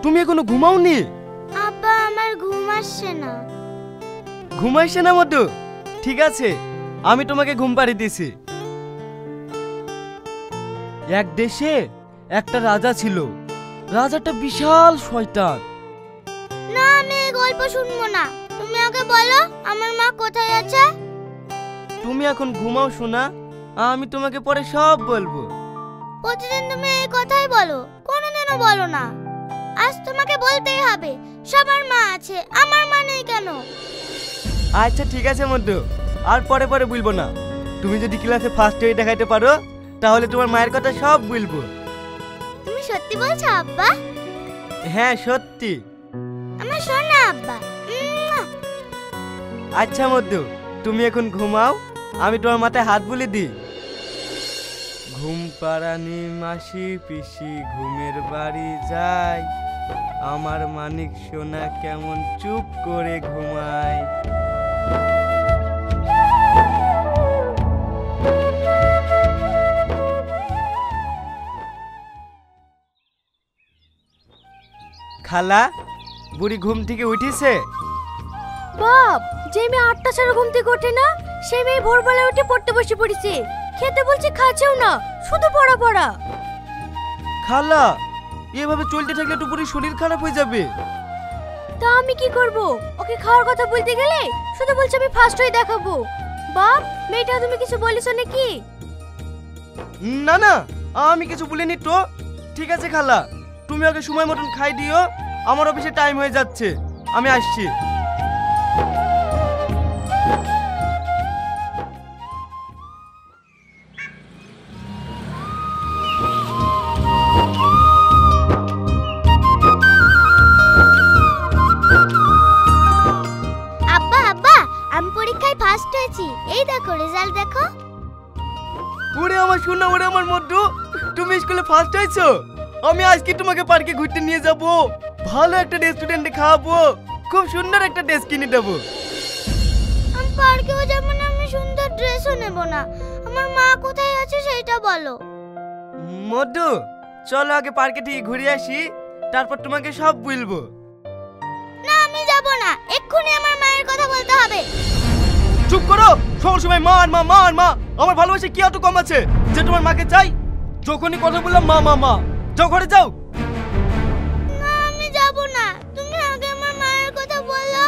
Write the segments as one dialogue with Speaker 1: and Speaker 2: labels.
Speaker 1: তুমি এখনো ঘুমাওনি?
Speaker 2: আব্বা আমার ঘুম আসছে না।
Speaker 1: ঘুম আসছে না মধু? ঠিক আছে, আমি তোমাকে ঘুম পাড়িয়ে দিছি। এক দেশে একটা রাজা ছিল। রাজাটা বিশাল শয়তান।
Speaker 2: না, আমি এই গল্প শুনবো না। তুমি আগে বলো আমার মা কোথায় আছে।
Speaker 1: তুমি এখন ঘুমাও সোনা, আমি তোমাকে পরে সব বলবো।
Speaker 2: প্রতিদিন তুমি এই কথাই বলো, কোনোদিনও বলো না। আজ তোমাকে বলতেই হবে, সবার মা আছে, আমার মা নেই কেন?
Speaker 1: আচ্ছা ঠিক আছে মধু, আর পরে পরে বলবো না। তুমি যদি ক্লাসে ফার্স্ট হয়ে দেখাইতে পারো তাহলে তোমার মায়ের কথা সব বলবো।
Speaker 2: তুমি সত্যি বলছো আব্বা?
Speaker 1: হ্যাঁ সত্যি।
Speaker 2: আমার সোনা আব্বা।
Speaker 1: আচ্ছা মধু, তুমি এখন ঘুমাও, আমি তোমার মাথায় হাত বুলিয়ে দিই। ঘুম পাড়ানি মাসি পিসি ঘুমের বাড়ি যায়, আমার মানিক সোনা কেমন চুপ করে ঘুমায়। খালা, বুড়ি ঘুম থেকে উঠেছে?
Speaker 3: বাপ, যে মেয়ে 8টা ছাড়া ঘুম থেকে ওঠে না, সেই মেয়ে ভোরবেলা উঠে পড়তে বসে পড়েছে। খেতে বলছে, খাচ্ছেও না, শুধু পড়া পড়া।
Speaker 1: খালা, এভাবে চলতে থাকলে তো বুড়ির শরীর খারাপ হয়ে যাবে।
Speaker 3: তা আমি কি করব? ওকে খাওয়ার কথা বলতে গেলে শুধু বলছে আমি ফার্স্ট হয়ে দেখাবো। বাপ, মেয়েটা তুমি কিছু বলিছো নাকি?
Speaker 1: না না, আমি কিছু বলিনি তো। ঠিক আছে খালা, তুমি ওকে সময় মতন খাই দিও, আমার অফিসে টাইম হয়ে যাচ্ছে, আমি আসছি।
Speaker 2: আব্বা আব্বা, আমি পরীক্ষায় ফার্স্ট হয়েছি, এই দেখো রেজাল্ট দেখো।
Speaker 1: ওরে আমার সোনা, ওরে আমার মধু, তুমি স্কুলে ফার্স্ট হয়েছো। আমি আজকে তোমাকে পার্কে ঘুরতে নিয়ে যাব, ভালো একটা রেস্টুরেন্টে খাওয়াবো, খুব সুন্দর একটা ড্রেস কিনে দেবো।
Speaker 2: আমি পার্কেও যাব না, আমি সুন্দর ড্রেসও নেব না। আমার মা কোথায় আছে সেটা বলো।
Speaker 1: মধু, চলো আগে পার্কে থেকে ঘুরে আসি, তারপর তোমাকে সব বলবো।
Speaker 2: না, আমি যাব না, এক্ষুনি আমার মায়ের কথা বলতে হবে।
Speaker 1: চুপ করো, সব সময় মা আর মা, মা আর মা। আমার ভালোবাসা কি এত কম আছে যে তোমার মাকে চাই? যখনই কথা বললাম মা মা মা। যাও ঘরে যাও।
Speaker 2: না, আমি যাব না, তুমি আগে আমার মায়ের কথা বলো।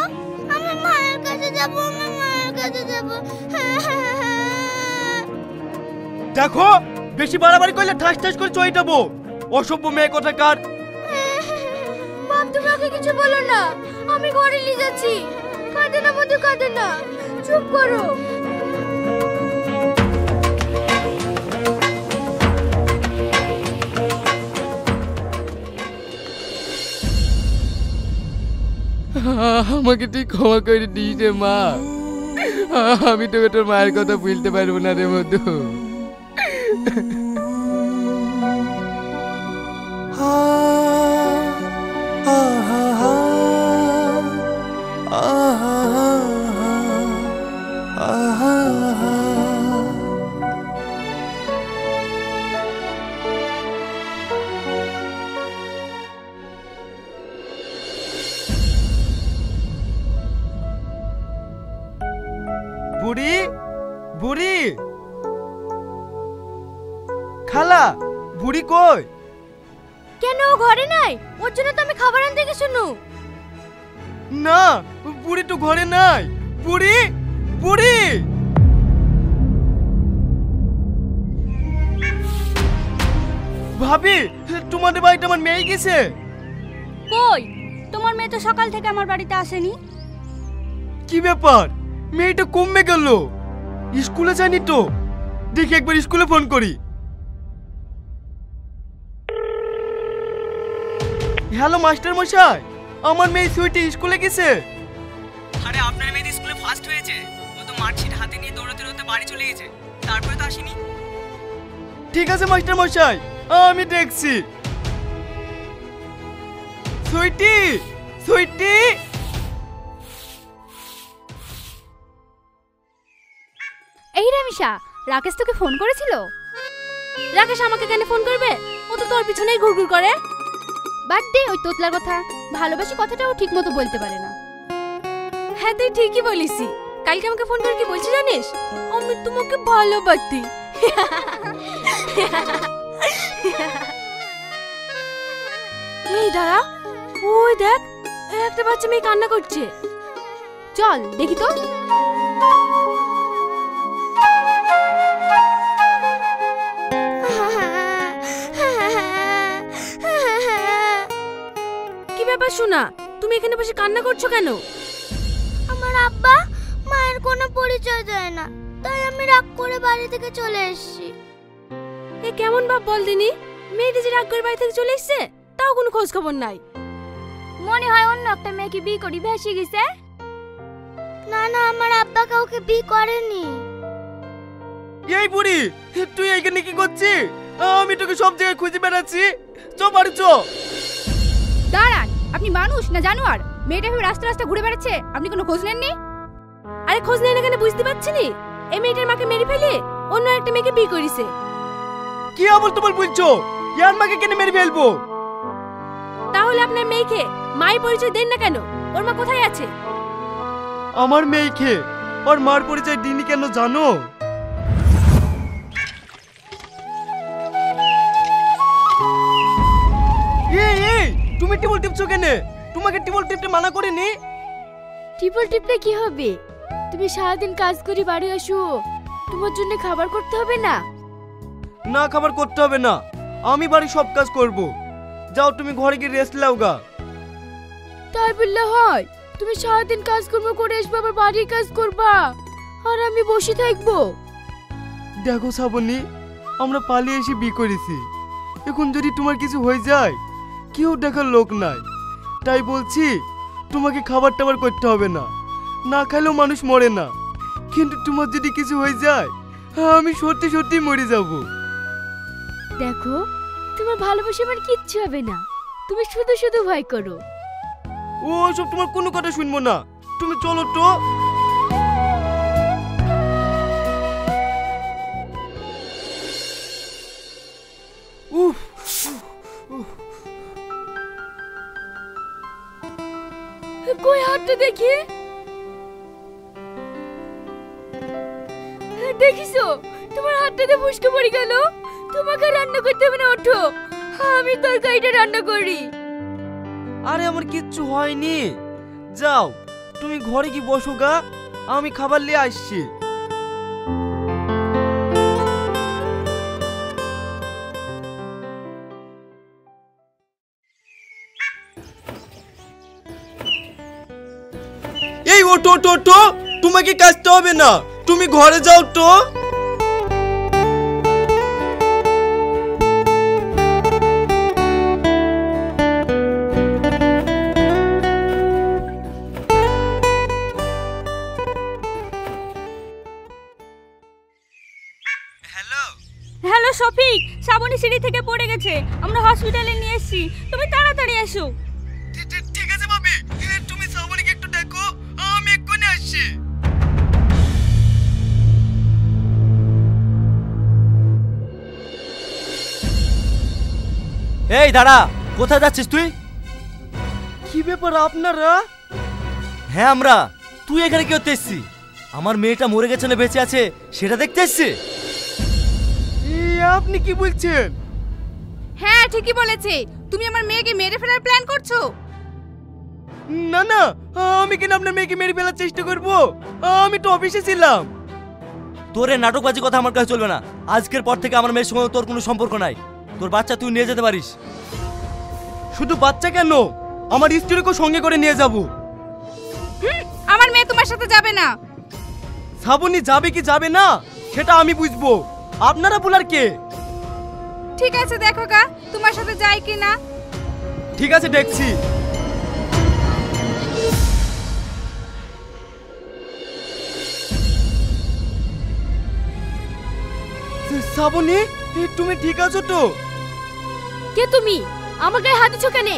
Speaker 2: আমি মায়ের কাছে যাব, আমি মায়ের কাছে যাব।
Speaker 1: দেখো, বেশি বাড়াবাড়ি করলে ঠাস ঠাস করে চয়ে যাবো। অসভ্য মেয়ে কোথাকার।
Speaker 3: বাপ, তুমি ওকে কিছু বলো না, আমি ঘরে নিয়ে যাচ্ছি। কাঁদে না মধু, কাঁদে না, চুপ করো।
Speaker 1: আমাকে তুই ক্ষমা করে দিস রে মা, আমি তোকে তোর মায়ের কথা বলতে পারবো না রে মধু। বুড়ি, বুড়ি, খালা, বুড়ি কই?
Speaker 3: কেন, ও ঘরে নাই? ওর জন্য তো আমি খাবার আনতে গেছি।
Speaker 1: না, বুড়ি তো ঘরে নাই। বুড়ি, বুড়ি। ভাবি, তোমাদের বাড়িতে আমার মেয়ে গেছে।
Speaker 3: কই, তোমার মেয়ে তো সকাল থেকে আমার বাড়িতে আসেনি।
Speaker 1: কি ব্যাপার, মেয়েটা কমে গেল? স্কুলে যায়নি তো? দেখি একবার স্কুলে ফোন করি। হ্যালো মাস্টার মশাই, আমার মেয়ে সুইটি স্কুলে গেছে।
Speaker 4: আরে আপনার মেয়ে স্কুলে ফার্স্ট হয়েছে, ও তো মার্কশিট হাতে নিয়ে দৌড়াতে দৌড়াতে বাড়ি চলে গেছে, তারপরে তো আসেনি।
Speaker 1: ঠিক আছে মাস্টার মশাই, আমি দেখছি। সুইটি, সুইটি।
Speaker 3: এই রামিশা, রাকেশ তোকে ফোন করেছিল? রাকেশ আমাকে কেন ফোন করবে? ও তো তোর পিছনেই ঘুরঘুর করে। বাদ দে ওই তোতলার কথা, ভালোবাসি কথাটাও ঠিক মতো বলতে পারে না। হ্যাঁ তুই ঠিকই বলিস, কালকে আমাকে ফোন করে কি বলছি জানিস, আমি তোমাকে ভালোবাসি। এই দাঁড়া, ওই দেখ একটা বাচ্চা মেয়ে কান্না করছে, চল দেখি তো। কি ব্যাপার শোনা, তুমি এখানে বসে কান্না করছো কেন?
Speaker 2: আমার আব্বা মায়ের কোনো পরিচয় দেয় না, তাই আমি রাগ করে বাড়ি থেকে চলে এসেছি।
Speaker 3: এ কেমন বাপ বল দিনি, মেয়েটি যে রাগ করে বাড়ি থেকে চলে এসছে তাও কোনো খোঁজ খবর নাই। মনে হয় অন্য একটা মেয়েকে বিয়ে করি ভেসে গেছে।
Speaker 2: না না, আমার আব্বা কাউকে বিয়ে করেনি।
Speaker 1: এই বুড়ি, তুই এইখানে কি করছিস? আমি তোকে সব জায়গায় খুঁজে বেড়াচ্ছি, চ বাড়ি চ।
Speaker 3: দাঁড়ান, আপনি মানুষ না জানোয়ার? মেয়েটা ভেবে রাস্তা রাস্তা ঘুরে বেড়াচ্ছে, আপনি কোনো খোঁজ নেননি? আরে খোঁজ নেই না কেন বুঝতে পারছি নি, এই মেয়েটার মাকে মেরে ফেলে অন্য একটা মেয়েকে বিয়ে করেছে।
Speaker 1: কি আবল তোমার বলছো? ইয়ার মাকে কেন মেরে ফেলবো?
Speaker 3: তাহলে আপনার মেয়েকে মায়ের পরিচয় দেন না কেন? ওর মা কোথায় আছে?
Speaker 1: আমার মেয়েকে ওর মার পরিচয় দিনি কেন জানো? এই তুমি টিবল টিপছো কেন? তোমাকে টিবল টিপতে মানা করিনি?
Speaker 3: টিপল টিপলে কি হবে? তুমি সারাদিন কাজ করে বাড়ি আসো, তোমার জন্য খাবার করতে হবে না?
Speaker 1: না, খাবার করতে হবে না, আমি বাড়ি সব কাজ করব। যাও তুমি ঘরে গিয়ে রেস্ট নাও গা।
Speaker 3: তাই বললে হয়? তুমি সারাদিন কাজকর্ম করে আসবে, আবার বাড়ির কাজ করবা, আর আমি বসে থাকবো?
Speaker 1: দেখো শ্রাবণী, আমরা পালিয়ে এসে বিয়ে করেছি, এখন যদি তোমার কিছু হয়ে যায় কেউ দেখার লোক নাই, তাই বলছি তোমাকে খাবার টাবার করতে হবে না, না খাইলেও মানুষ মরে না, কিন্তু তোমার যদি কিছু হয়ে যায় আমি সত্যি সত্যি মরে যাব।
Speaker 3: দেখো, তোমার ভালোবাসা আমার কিচ্ছু হবে না, তুমি শুধু শুধু ভয় করো।
Speaker 1: ও সব তোমার কোনো কথা শুনবো না, তুমি চলো তো। উফ,
Speaker 3: কই হাতটা দেখি। দেখিছো, তোমার হাতটাতে ফুসকে পড়ে গেল। তোমাকে রান্না করতে হবে না, ওঠো, আমি তরকারিটা রান্না করি।
Speaker 1: আরে আমার কিচ্ছু হয়নি, যাও তুমি ঘরে কি বসো গা, আমি খাবার নিয়ে আসছি। এই ওঠো ওঠো ওঠো, তোমাকে কাজতে হবে না, তুমি ঘরে যাও তো।
Speaker 3: হ্যালো শফিক, শ্রাবণী সিঁড়ি থেকে পড়ে গেছে, আমরা হসপিটালে নিয়ে এসেছি, তুমি তাড়াতাড়ি এসো।
Speaker 1: ঠিক আছে ভাবি, তুমি শ্রাবণীকে একটু দেখো, আমি এক্ষুনি আসছি।
Speaker 5: এই দাঁড়া, কোথায় যাচ্ছিস তুই?
Speaker 1: কি ব্যাপার আপনারা?
Speaker 5: হ্যাঁ আমরা, তুই এখানে কি করতে এসছিস? আমার মেয়েটা মরে গেছে না বেঁচে আছে সেটা দেখতে এসছিস?
Speaker 1: আপনি কি বলছেন?
Speaker 3: হ্যাঁ ঠিকই বলেছে, তুমি আমার মেয়েকে মেরে ফেলার প্ল্যান করছো।
Speaker 1: না না, আমি কেন আপনার মেয়েকে মেরে ফেলার চেষ্টা করব? আমি তো অফিসে ছিলাম।
Speaker 5: তোর এই নাটকবাজি কথা আমার কাছে চলবে না, আজকের পর থেকে আমার মেয়ের সঙ্গে তোর কোনো সম্পর্ক নাই। তোর বাচ্চা তুই নিয়ে যেতে পারিস।
Speaker 1: শুধু বাচ্চা কেন, আমার স্ত্রীকেও সঙ্গে করে নিয়ে যাব।
Speaker 3: আমার মেয়ে তোমার সাথে যাবে না।
Speaker 1: শ্রাবণী যাবে কি যাবে না সেটা আমি বুঝবো, আপনারা বলার কে?
Speaker 3: ঠিক আছে দেখো কা, তোমার সাথে যাই কি না।
Speaker 1: ঠিক আছে দেখছি। শ্রাবণী, তুমি ঠিক আছো তো?
Speaker 3: কে তুমি? আমার গায়ে হাত দিছো কেন?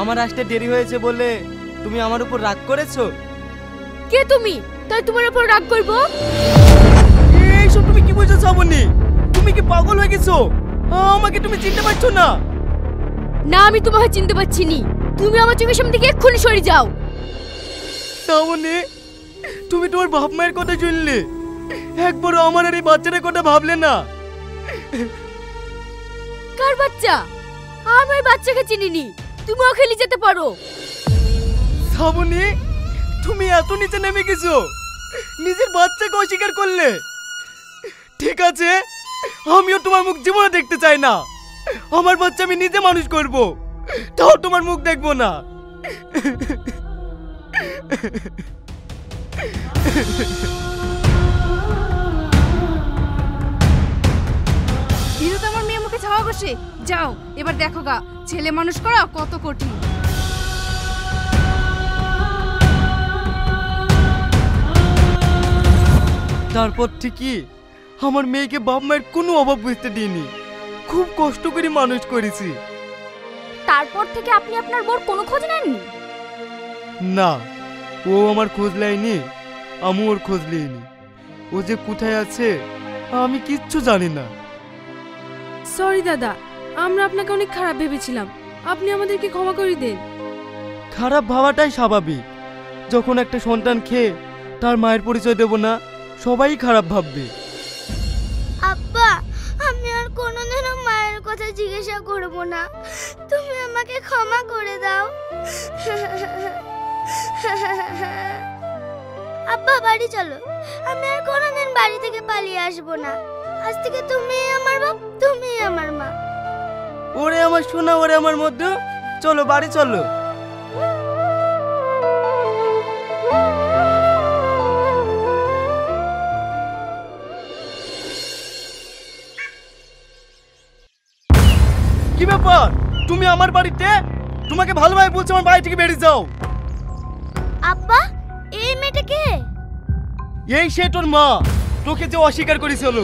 Speaker 1: আমার আসতে দেরি হয়েছে বলে তুমি আমার উপর রাগ করেছো?
Speaker 3: কে তুমি, তাই তোমার উপর রাগ করব?
Speaker 1: এইসব তুমি কি বলছো শ্রাবণী? তুমি কি পাগল হয়ে গেছো? আমাকে তুমি চিনতে পারছো না?
Speaker 3: না আমি তোমাকে চিনতে পারছি নি। তুমি আমার চোখের সামনে থেকে এক্ষুনি সরে যাও।
Speaker 1: শ্রাবণী, তুমি তোমার বাপ মায়ের কথা শুনলে, একবারও আমার আর এই বাচ্চাটার কথা ভাবলে না?
Speaker 3: কার বাচ্চা? আমি ওই বাচ্চাকে চিনিনি। তুমি ওকে নিয়ে যেতে পারো।
Speaker 1: শ্রাবণী, তুমি এত নিচে নেমে গেছো, নিজের বাচ্চাকে অস্বীকার করলে। ঠিক আছে, আমিও তোমার মুখ জীবনে দেখতে চাই না। আমার বাচ্চা আমি নিজে মানুষ করব, তাও তোমার মুখ দেখবো না।
Speaker 3: হিরো তো আমার মেয়ে মুখে ছাওয়া বসে। যাও এবার দেখো গা, ছেলে মানুষ করা কত কঠিন।
Speaker 1: তারপর ঠিকই আমার মেয়েকে বাপ মায়ের কোনো অভাব বুঝতে দিইনি, খুব কষ্ট করে মানুষ করেছি।
Speaker 3: তারপর থেকে আপনি আপনার বোর কোনো খোঁজ নেননি?
Speaker 1: না, ও আমার খোঁজ নেয়নি, আমি ওর খোঁজ নিইনি। ও যে কোথায় আছে আমি কিচ্ছু জানি না।
Speaker 6: সরি দাদা, আমরা আপনাকে অনেক খারাপ ভেবেছিলাম। আপনি আমাদেরকে ক্ষমা করে দেন।
Speaker 1: খারাপ ভাবাটাই স্বাভাবিক। যখন একটা সন্তান খেয়ে তার মায়ের পরিচয় দেব না, সবাই খারাপ ভাববে।
Speaker 2: আব্বা, আমি আর কোনোদিনও মায়ের কথা জিজ্ঞাসা করব না। তুমি আমাকে ক্ষমা করে দাও। আব্বা বাড়ি চলো, আমি আর কোনোদিন বাড়ি থেকে পালিয়ে আসবো না। আজ থেকে তুমি আমার বাপ, তুমি আমার মা।
Speaker 1: ওরে আমার সোনা, ওরে আমার মধ্যে, চলো বাড়ি চলো। কি ব্যাপার, তুমি আমার বাড়িতে? তোমাকে ভালোভাবে বলছো আমার বাড়ি থেকে বেরিয়ে যাও।
Speaker 2: আব্বা, এই মেয়েটা কে?
Speaker 1: এই সে তোর মা, তোকে যে অস্বীকার করেছিল।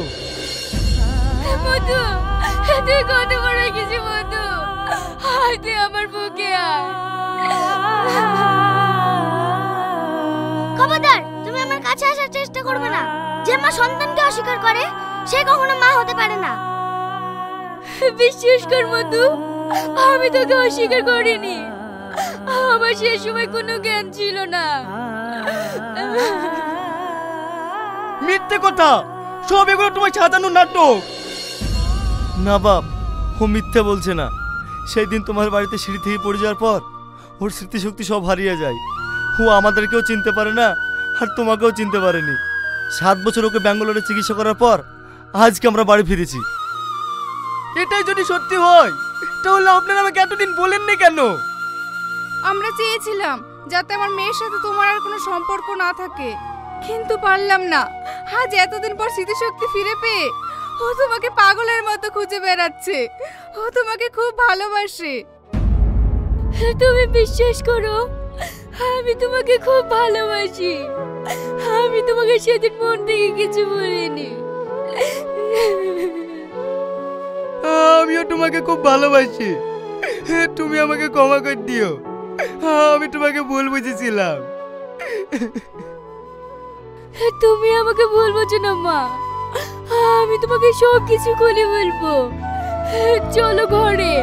Speaker 3: মধু, তুই কত বড় কিছু মধু, আয় তুই আমার বুকে আয়।
Speaker 2: খবরদার, তুমি আমার কাছে আসার চেষ্টা করবে না। যে মা সন্তানকে অস্বীকার করে, সে কখনো মা হতে পারে না।
Speaker 3: বিশ্বাস কর মধু, আমি তোকে অস্বীকার করিনি। আমার সে সময় কোনো জ্ঞান ছিল না।
Speaker 1: মিথ্যে কথা, সব এগুলো তোমার সাজানো নাটক। না বাপ, ও মিথ্যে বলছে না। সেই দিন তোমার বাড়িতে সিঁড়ি থেকে পড়ে যাওয়ার পর ওর স্মৃতিশক্তি সব হারিয়ে যায়। ও আমাদেরকেও চিনতে পারে না, আর তোমাকেও চিনতে পারেনি। 7 বছর ওকে ব্যাঙ্গালোরে চিকিৎসা করার পর আজকে আমরা বাড়ি ফিরেছি। এটাই যদি সত্যি হয়, তাহলে আপনারা আমাকে এতদিন বলেননি কেন?
Speaker 3: আমরা চেয়েছিলাম যাতে আমার মেয়ের সাথে তোমার আর কোনো সম্পর্ক না থাকে, কিন্তু পারলাম না। আজ এতদিন পর স্মৃতিশক্তি ফিরে পেয়ে ও তোমাকে পাগলের মতো খুঁজে বেড়াচ্ছে। ও তোমাকে খুব ভালোবাসে। তুমি বিশ্বাস করো, আমি তোমাকে খুব ভালোবাসি। আমি তোমাকে সেদিন মন থেকে কিছু বলিনি।
Speaker 1: আমিও তোমাকে খুব ভালোবাসি, তুমি আমাকে ক্ষমা করে দিও। আমি তোমাকে ভুল বুঝেছিলাম।
Speaker 3: তুমি আমাকে ভুল বোঝো না মা, আমি তোমাকে সব কিছু খুলে বলবো। চলো ঘরে।